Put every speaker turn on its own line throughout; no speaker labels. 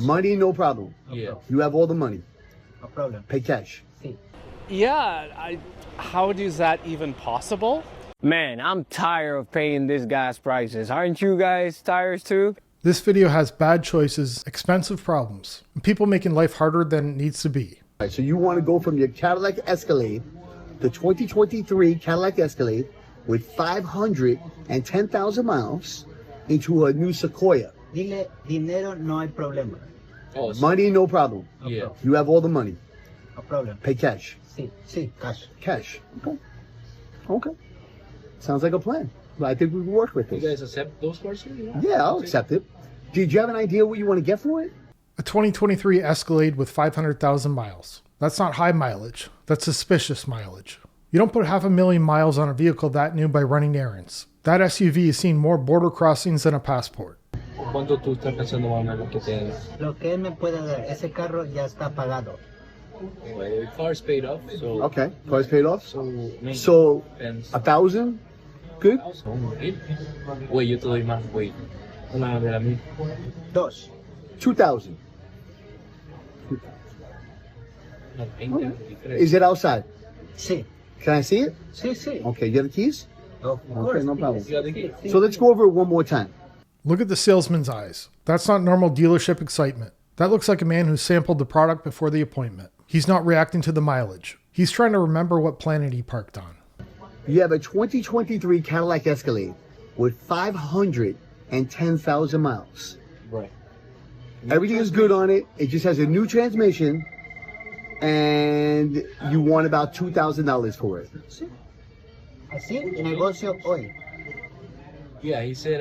Money, no problem.
Yeah.
You have all the money.
No problem.
Pay cash.
Sí.
Yeah, how is that even possible?
Man, I'm tired of paying this gas prices. Aren't you guys tired too?
This video has bad choices, expensive problems, and people making life harder than it needs to be.
All right, so you want to go from your Cadillac Escalade, the 2023 Cadillac Escalade with 510,000 miles into a new Sequoia.
Dile, dinero no hay problema.
Oh, so,
Money, no problem.
yeah.
You have all the money.
No problem.
Pay cash.
Sí, sí, cash.
Cash. Okay. Okay. Sounds like a plan. But I think we can work with
You
this.
guys accept those cars?
Yeah, I'll accept it. Did you have an idea what you want to get for it?
A 2023 Escalade with 500,000 miles. That's not high mileage. That's suspicious mileage. You don't put 500,000 miles on a vehicle that new by running errands. That SUV has seen more border crossings than a passport.
¿Cuánto tú estás pensando más o menos que tienes?
Lo que él me puede dar, ese carro ya está pagado.
The car's paid off, so...
Okay. Price paid off?
So, maybe
So,
depends.
1,000? Good?
Wait, yo te doy más, wait. Una de la mí.
Dos.
2,000.
No, 20, 23.
Is it outside?
Sí.
Can I see it?
Sí, sí.
Okay, you have the keys?
Of
Okay,
course.
no problem.
Sí,
You got the
sí,
key?
sí.
So let's go over it one more time.
Look at the salesman's eyes. That's not normal dealership excitement. That looks like a man who sampled the product before the appointment. He's not reacting to the mileage. He's trying to remember what planet he parked on.
You have a 2023 Cadillac Escalade with 510,000 miles.
Right.
Everything is good on it. It just has a new transmission, and you want about $2,000 for it.
Así, negocio hoy.
Yeah, he said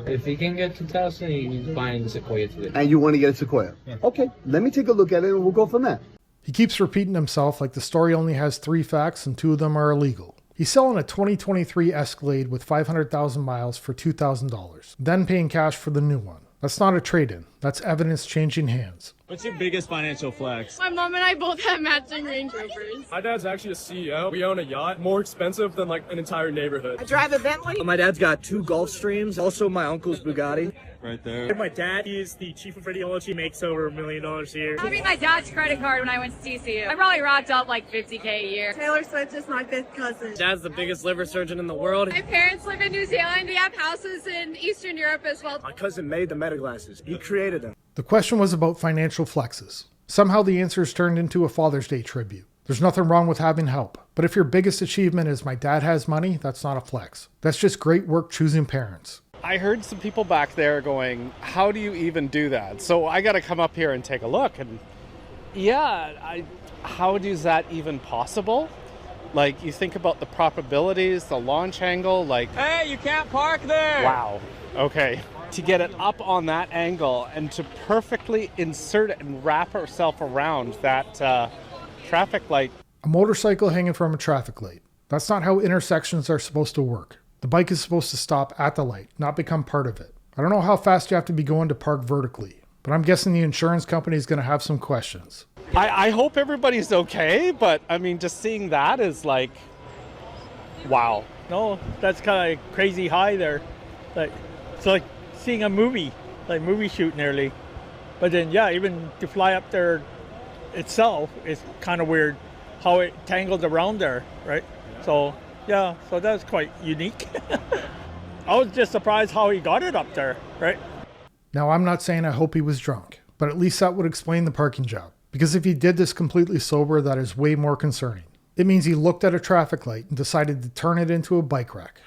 if he can get 2,000, he's buying the Sequoia today.
And you want to get a Sequoia.
Yeah.
Okay, let me take a look at it and we'll go from there.
He keeps repeating himself like the story only has 3 facts and 2 of them are illegal. He's selling a 2023 Escalade with 500,000 miles for $2,000, then paying cash for the new one. That's not a trade-in. That's evidence changing hands.
What's your biggest financial flex?
My mom and I both have matching Range Rovers.
My dad's actually a CEO. We own a yacht, more expensive than like an entire neighborhood.
I drive a Bentley.
My dad's got 2 Gulfstreams, also my uncle's Bugatti.
Right there.
My dad is the chief of radiology, makes over $1 million a year.
Having my dad's credit card when I went to TCU. I probably rocked up like $50K a year. Taylor Swift is my 5th cousin.
Dad's the biggest liver surgeon in the world.
My parents live in New Zealand. We have houses in Eastern Europe as well.
My cousin made the meta glasses. He created them.
The question was about financial flexes. Somehow the answers turned into a Father's Day tribute. There's nothing wrong with having help, but if your biggest achievement is my dad has money, that's not a flex. That's just great work choosing parents.
I heard some people back there going, how do you even do that? So I got to come up here and take a look. And yeah, how is that even possible? Like, you think about the probabilities, the launch angle, like...
Hey, you can't park there!
Wow. Okay. To get it up on that angle and to perfectly insert it and wrap herself around that traffic light.
A motorcycle hanging from a traffic light. That's not how intersections are supposed to work. The bike is supposed to stop at the light, not become part of it. I don't know how fast you have to be going to park vertically, but I'm guessing the insurance company is going to have some questions.
I hope everybody's okay, but I mean, just seeing that is like, wow.
No, that's kind of crazy high there. Like, it's like seeing a movie, like movie shoot nearly. But then, yeah, even to fly up there itself is kind of weird how it tangled around there, right? So, yeah, so that's quite unique. I was just surprised how he got it up there, right?
Now, I'm not saying I hope he was drunk, but at least that would explain the parking job. Because if he did this completely sober, that is way more concerning. It means he looked at a traffic light and decided to turn it into a bike rack.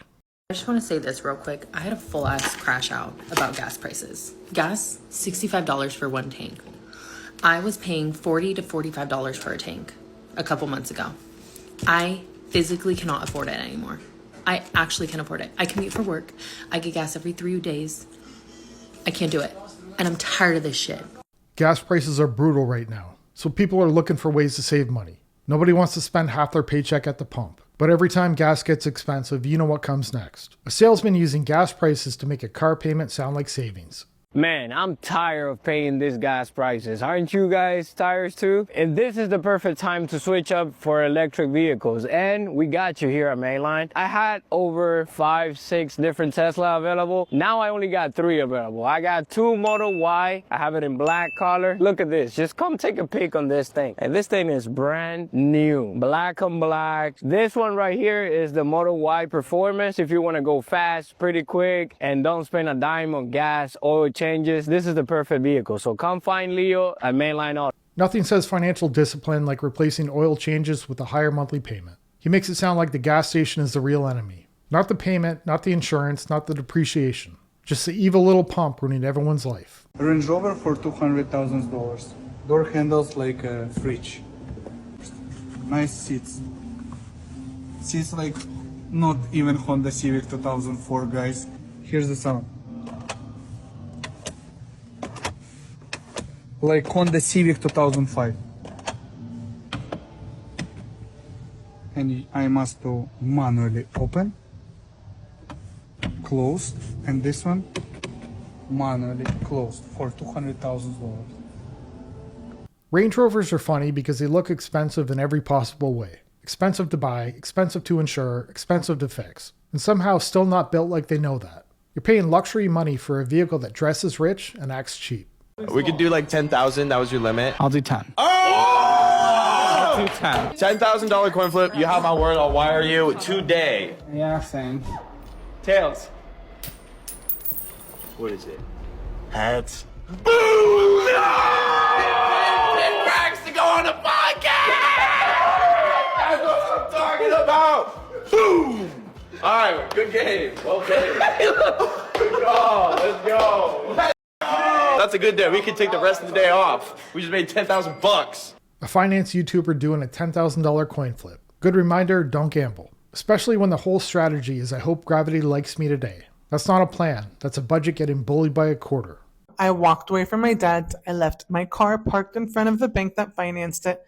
I just want to say this real quick. I had a full ass crash out about gas prices. Gas, $65 for 1 tank. I was paying $40 to $45 for a tank a couple months ago. I physically cannot afford it anymore. I actually can't afford it. I commute for work. I get gas every 3 days. I can't do it. And I'm tired of this shit.
Gas prices are brutal right now, so people are looking for ways to save money. Nobody wants to spend half their paycheck at the pump. But every time gas gets expensive, you know what comes next. A salesman using gas prices to make a car payment sound like savings.
Man, I'm tired of paying this gas prices. Aren't you guys tired too? And this is the perfect time to switch up for electric vehicles. And we got you here at Mainline. I had over 5-6 different Tesla available. Now I only got 3 available. I got 2 Model Y. I have it in black color. Look at this. Just come take a peek on this thing. And this thing is brand new. Black on black. This one right here is the Model Y Performance. If you want to go fast, pretty quick, and don't spend a dime on gas, oil changes, this is the perfect vehicle. So come find Leo at Mainline Auto.
Nothing says financial discipline like replacing oil changes with a higher monthly payment. He makes it sound like the gas station is the real enemy. Not the payment, not the insurance, not the depreciation. Just the evil little pump ruining everyone's life.
Range Rover for $200,000. Door handles like a fridge. Nice seats. Seats like not even Honda Civic 2004, guys. Here's the sound. Like Honda Civic 2005. And I must do manually open, closed, and this one manually closed for $200,000.
Range Rovers are funny because they look expensive in every possible way. Expensive to buy, expensive to insure, expensive to fix, and somehow still not built like they know that. You're paying luxury money for a vehicle that dresses rich and acts cheap.
We could do like 10,000. That was your limit.
I'll do 10.
Oh! I'll do 10. $10,000 coin flip. You have my word. I'll wire you today.
Yeah, same.
Tails. What is it? Heads. Boom! No! Congrats to go on the podcast! That's what I'm talking about. Boom! All right, good game. Well played. Good call. Let's go. That's a good day. We can take the rest of the day off. We just made $10,000.
A finance YouTuber doing a $10,000 coin flip. Good reminder, don't gamble. Especially when the whole strategy is I hope gravity likes me today. That's not a plan. That's a budget getting bullied by a quarter.
I walked away from my debt. I left my car parked in front of the bank that financed it,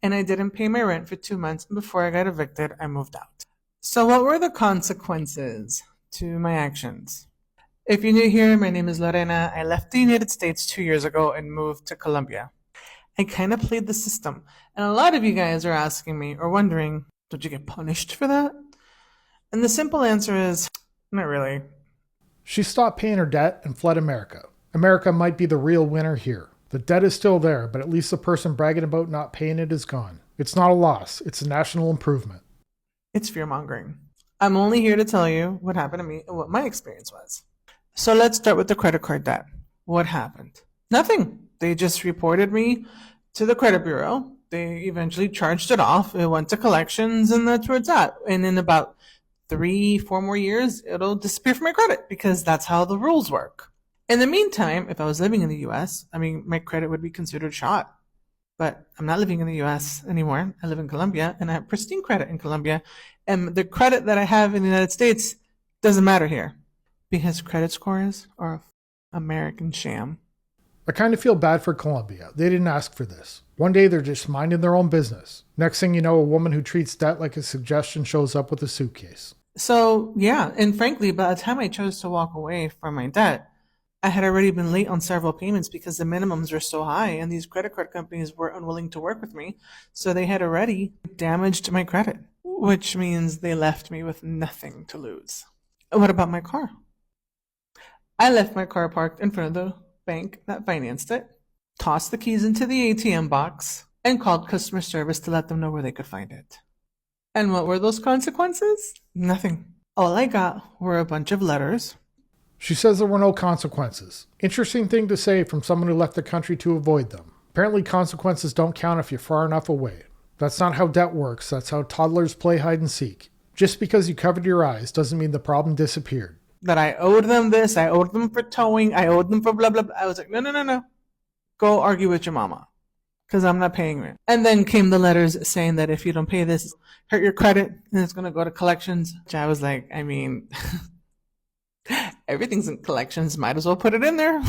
and I didn't pay my rent for 2 months. Before I got evicted, I moved out. So what were the consequences to my actions? If you're new here, my name is Lorena. I left the United States 2 years ago and moved to Colombia. I kind of played the system. And a lot of you guys are asking me or wondering, did you get punished for that? And the simple answer is, not really.
She stopped paying her debt and fled America. America might be the real winner here. The debt is still there, but at least the person bragging about not paying it is gone. It's not a loss. It's a national improvement.
It's fear-mongering. I'm only here to tell you what happened to me and what my experience was. So let's start with the credit card debt. What happened? Nothing. They just reported me to the credit bureau. They eventually charged it off. It went to collections, and that's where it's at. And in about 3-4 more years, it'll disappear from my credit because that's how the rules work. In the meantime, if I was living in the US, my credit would be considered shot. But I'm not living in the US anymore. I live in Colombia, and I have pristine credit in Colombia. And the credit that I have in the United States doesn't matter here because credit scores are an American sham.
I kind of feel bad for Colombia. They didn't ask for this. One day they're just minding their own business. Next thing you know, a woman who treats debt like a suggestion shows up with a suitcase.
So, yeah, and frankly, by the time I chose to walk away from my debt, I had already been late on several payments because the minimums were so high and these credit card companies were unwilling to work with me. So they had already damaged my credit, which means they left me with nothing to lose. What about my car? I left my car parked in front of the bank that financed it, tossed the keys into the ATM box, and called customer service to let them know where they could find it. And what were those consequences? Nothing. All I got were a bunch of letters.
She says there were no consequences. Interesting thing to say from someone who left the country to avoid them. Apparently consequences don't count if you're far enough away. That's not how debt works. That's how toddlers play hide and seek. Just because you covered your eyes doesn't mean the problem disappeared.
That I owed them this, I owed them for towing, I owed them for blah, blah, blah. I was like, no. Go argue with your mama. Because I'm not paying rent. And then came the letters saying that if you don't pay this, hurt your credit, and it's going to go to collections. Which I was like, everything's in collections. Might as well put it in there.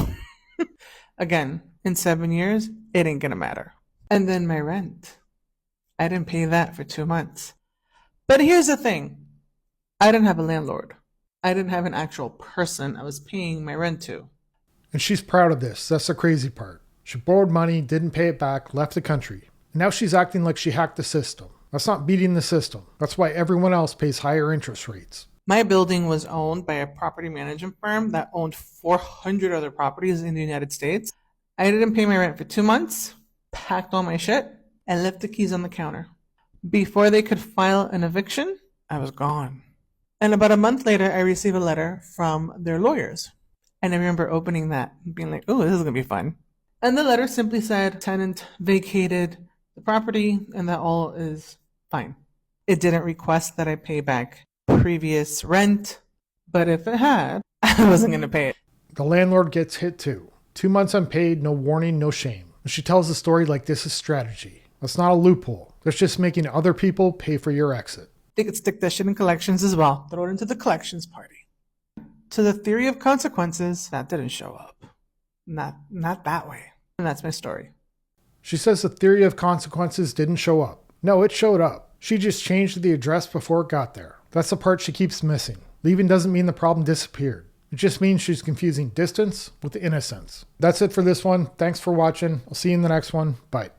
Again, in 7 years, it ain't going to matter. And then my rent. I didn't pay that for 2 months. But here's the thing. I didn't have a landlord. I didn't have an actual person I was paying my rent to.
And she's proud of this. That's the crazy part. She borrowed money, didn't pay it back, left the country. And now she's acting like she hacked the system. That's not beating the system. That's why everyone else pays higher interest rates.
My building was owned by a property management firm that owned 400 other properties in the United States. I didn't pay my rent for 2 months, packed all my shit, and left the keys on the counter. Before they could file an eviction, I was gone. And about a month later, I received a letter from their lawyers. And I remember opening that and being like, oh, this is going to be fun. And the letter simply said, tenant vacated the property and that all is fine. It didn't request that I pay back previous rent, but if it had, I wasn't going to pay it.
The landlord gets hit too. 2 months unpaid, no warning, no shame. And she tells the story like this is strategy. That's not a loophole. That's just making other people pay for your exit.
They could stick that shit in collections as well. Throw it into the collections party. To the theory of consequences, that didn't show up. Not that way. And that's my story.
She says the theory of consequences didn't show up. No, it showed up. She just changed the address before it got there. That's the part she keeps missing. Leaving doesn't mean the problem disappeared. It just means she's confusing distance with innocence. That's it for this one. Thanks for watching. I'll see you in the next one. Bye.